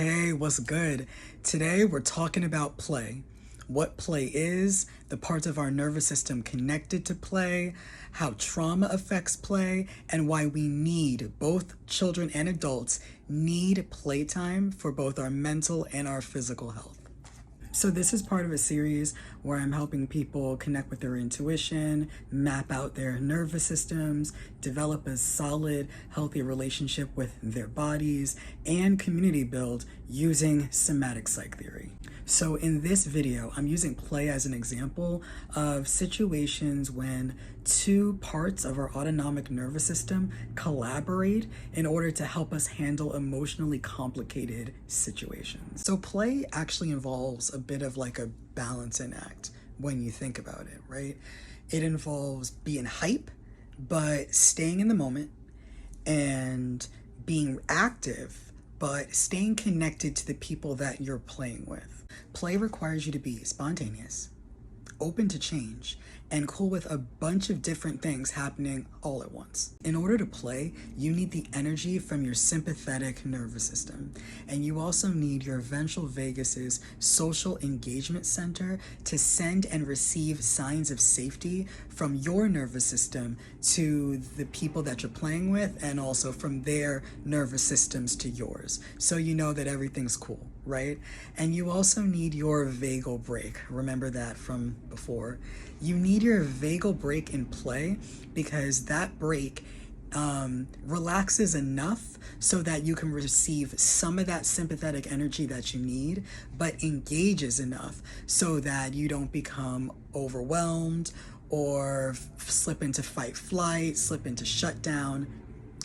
Hey, what's good? Today we're talking about play. What play is, the parts of our nervous system connected to play, how trauma affects play, and why we need, both children and adults, need playtime for both our mental and our physical health. So this is part of a series where I'm helping people connect with their intuition, map out their nervous systems, develop a solid, healthy relationship with their bodies, and community build using somatic psych theory. So in this video, I'm using play as an example of situations when two parts of our autonomic nervous system collaborate in order to help us handle emotionally complicated situations. So play actually involves a bit of like a balancing act when you think about it, right? It involves being hype, but staying in the moment, and being active, but staying connected to the people that you're playing with. Play requires you to be spontaneous, open to change, and cool with a bunch of different things happening all at once. In order to play, you need the energy from your sympathetic nervous system, and you also need your ventral vagus's social engagement center to send and receive signs of safety from your nervous system to the people that you're playing with, and also from their nervous systems to yours, so you know that everything's cool, right? And you also need your vagal brake. Remember that from before. You need your vagal brake in play because that brake relaxes enough so that you can receive some of that sympathetic energy that you need, but engages enough so that you don't become overwhelmed or slip into fight flight, slip into shutdown,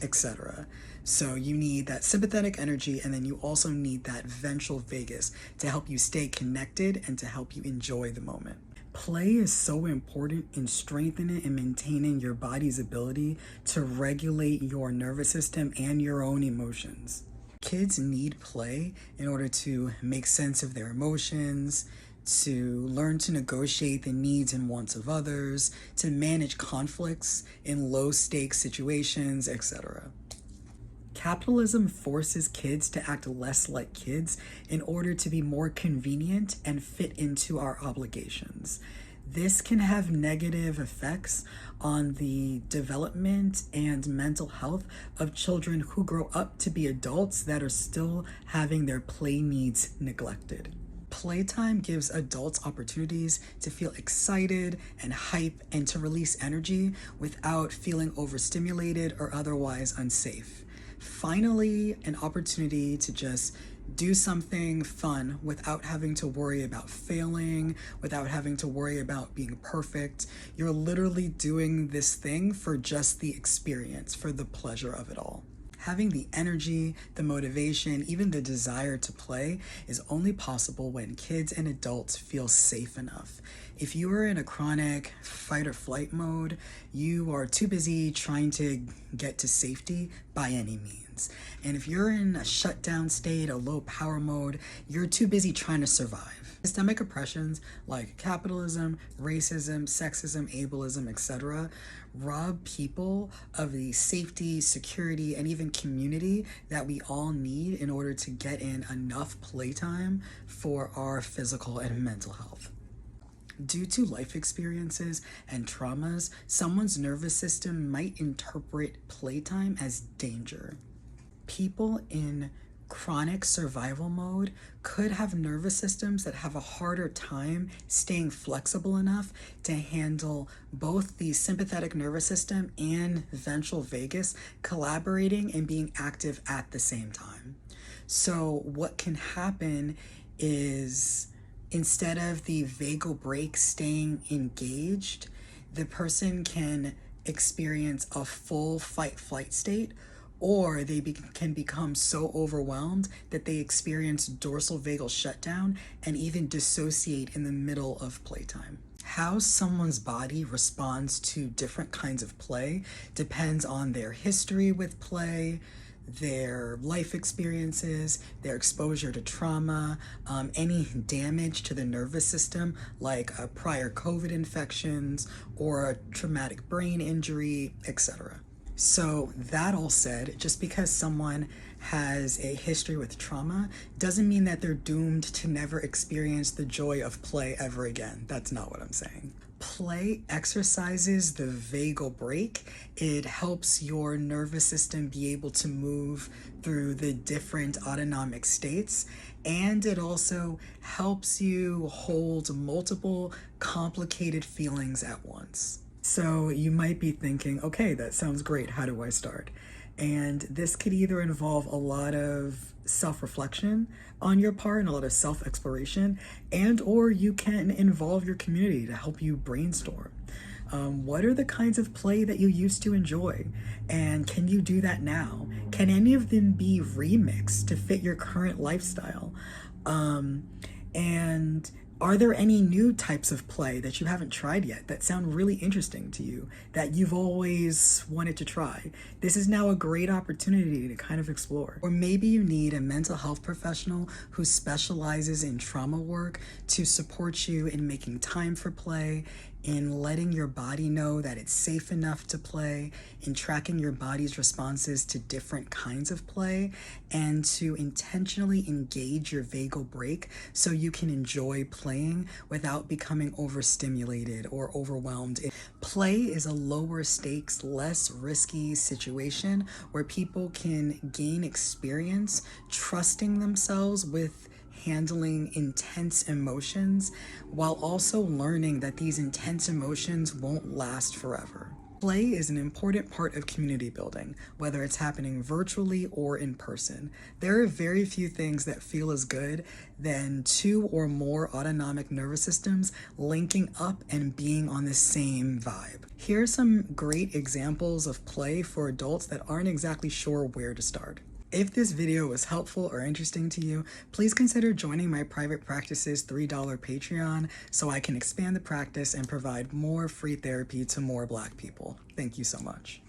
etc. So you need that sympathetic energy, and then you also need that ventral vagus to help you stay connected and to help you enjoy the moment. Play is so important in strengthening and maintaining your body's ability to regulate your nervous system and your own emotions. Kids need play in order to make sense of their emotions, to learn to negotiate the needs and wants of others, to manage conflicts in low-stakes situations, etc. Capitalism forces kids to act less like kids in order to be more convenient and fit into our obligations. This can have negative effects on the development and mental health of children who grow up to be adults that are still having their play needs neglected. Playtime gives adults opportunities to feel excited and hype and to release energy without feeling overstimulated or otherwise unsafe. Finally, an opportunity to just do something fun without having to worry about failing, without having to worry about being perfect. You're literally doing this thing for just the experience, for the pleasure of it all. Having the energy, the motivation, even the desire to play is only possible when kids and adults feel safe enough. If you are in a chronic fight or flight mode, you are too busy trying to get to safety by any means. And if you're in a shutdown state, a low power mode, you're too busy trying to survive. Systemic oppressions like capitalism, racism, sexism, ableism, etc. rob people of the safety, security, and even community that we all need in order to get in enough playtime for our physical and mental health. Due to life experiences and traumas, someone's nervous system might interpret playtime as danger. People in chronic survival mode could have nervous systems that have a harder time staying flexible enough to handle both the sympathetic nervous system and ventral vagus collaborating and being active at the same time. So what can happen is, instead of the vagal brake staying engaged, the person can experience a full fight-flight state, or they can become so overwhelmed that they experience dorsal vagal shutdown and even dissociate in the middle of playtime. How someone's body responds to different kinds of play depends on their history with play, their life experiences, their exposure to trauma, any damage to the nervous system like prior COVID infections or a traumatic brain injury, etc. So that all said, just because someone has a history with trauma doesn't mean that they're doomed to never experience the joy of play ever again. That's not what I'm saying. Play exercises the vagal brake. It helps your nervous system be able to move through the different autonomic states, and it also helps you hold multiple complicated feelings at once. So you might be thinking, okay, that sounds great. How do I start? And this could either involve a lot of self-reflection on your part and a lot of self-exploration, and or you can involve your community to help you brainstorm. What are the kinds of play that you used to enjoy? And can you do that now? Can any of them be remixed to fit your current lifestyle? And are there any new types of play that you haven't tried yet that sound really interesting to you, that you've always wanted to try? This is now a great opportunity to kind of explore. Or maybe you need a mental health professional who specializes in trauma work to support you in making time for play, in letting your body know that it's safe enough to play, in tracking your body's responses to different kinds of play, and to intentionally engage your vagal brake so you can enjoy playing without becoming overstimulated or overwhelmed. Play is a lower stakes, less risky situation where people can gain experience trusting themselves with handling intense emotions while also learning that these intense emotions won't last forever. Play is an important part of community building, whether it's happening virtually or in person. There are very few things that feel as good than two or more autonomic nervous systems linking up and being on the same vibe. Here are some great examples of play for adults that aren't exactly sure where to start. If this video was helpful or interesting to you, please consider joining my private practice's $3 Patreon so I can expand the practice and provide more free therapy to more Black people. Thank you so much.